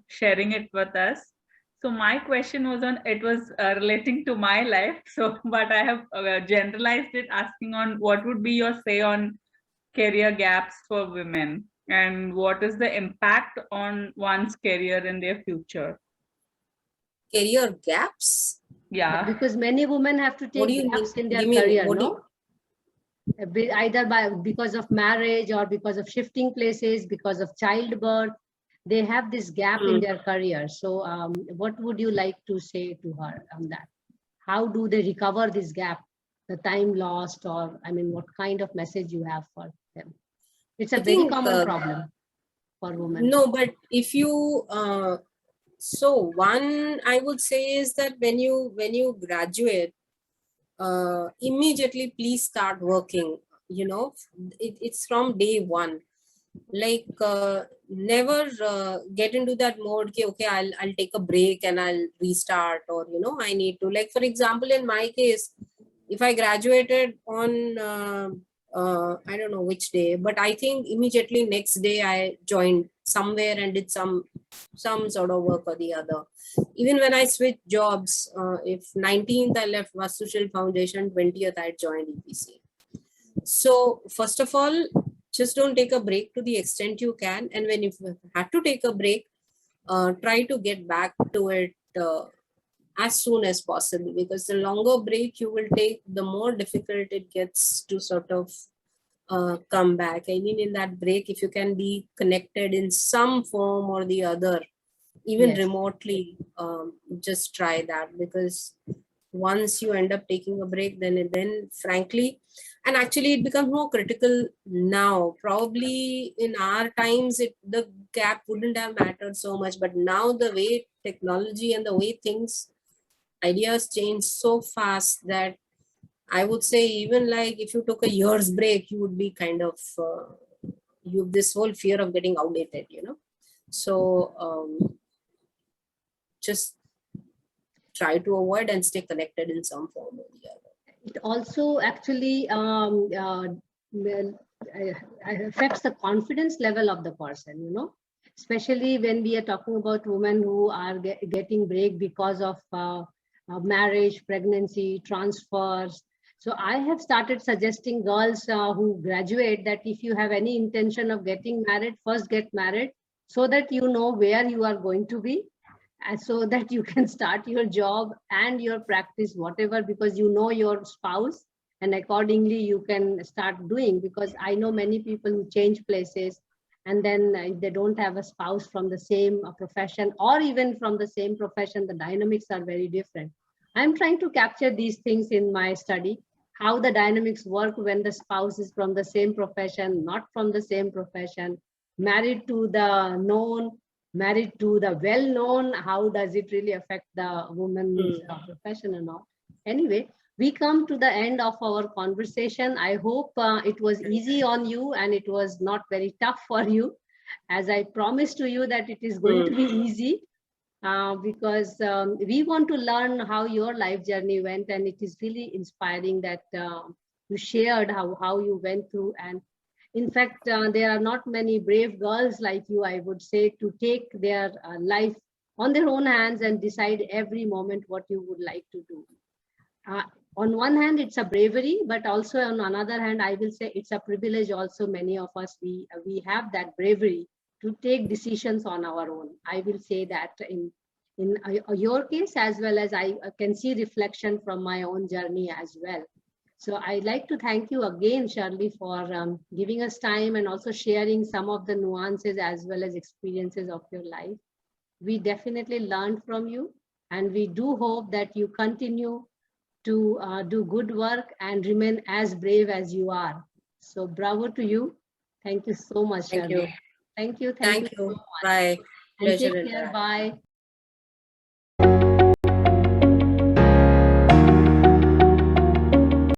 sharing it with us. So my question was on, it was relating to my life. So, but I have generalized it, asking on what would be your say on career gaps for women, and what is the impact on one's career in their future? Career gaps? Yeah. Because many women have to What do take you gaps mean? in their Give me career, what do no? Either because of marriage, or because of shifting places, because of childbirth, they have this gap in their career. So what would you like to say to her on that? How do they recover this gap, the time lost, or I mean, what kind of message you have for them? It's a I very think common problem for women. no, but if you so one I would say is that when you graduate, immediately please start working. It's from day one. Like never get into that mode okay, I'll take a break and I'll restart, or I need to, like, for example, in my case, if I graduated on I don't know which day, but I think immediately next day I joined somewhere and did some sort of work or the other. Even when I switched jobs, if 19th I left Vastushil Foundation, 20th I joined EPC. So first of all, just don't take a break to the extent you can, and when you have to take a break, try to get back to it as soon as possible, because the longer break you will take, the more difficult it gets to sort of come back. I mean, in that break, if you can be connected in some form or the other even Yes. remotely just try that, because once you end up taking a break, then frankly, and actually it becomes more critical now. Probably in our times the gap wouldn't have mattered so much, but now the way technology and the way things, ideas change so fast, that I would say even like if you took a year's break, you would be kind of you have this whole fear of getting outdated, so just try to avoid and stay connected in some form or the other. It also actually well, affects the confidence level of the person, especially when we are talking about women who are getting break because of marriage, pregnancy, transfers. So I have started suggesting girls who graduate that if you have any intention of getting married, first get married so that you know where you are going to be, and so that you can start your job and your practice, whatever, because you know your spouse, and accordingly you can start doing. Because I know many people who change places, and then if they don't have a spouse from the same profession, or even from the same profession, the dynamics are very different. I'm trying to capture these things in my study, how the dynamics work when the spouse is from the same profession, not from the same profession, married to the known, married to the well-known, how does it really affect the woman's profession and all. Anyway, we come to the end of our conversation. I hope it was easy on you and it was not very tough for you, as I promised to you that it is going to be easy, because we want to learn how your life journey went, and it is really inspiring that you shared how you went through. And in fact, there are not many brave girls like you, I would say, to take their life on their own hands and decide every moment what you would like to do. On one hand, it's a bravery, but also on another hand, I will say it's a privilege also. Many of us, we have that bravery to take decisions on our own. I will say that in your case, as well as I can see reflection from my own journey as well. So I'd like to thank you again, Shirley, for giving us time and also sharing some of the nuances as well as experiences of your life. We definitely learned from you, and we do hope that you continue to do good work and remain as brave as you are. So bravo to you. Thank you so much, Thank Shirley. you. Thank you. Thank So you. much. Bye. And Pleasure. take care. Bye.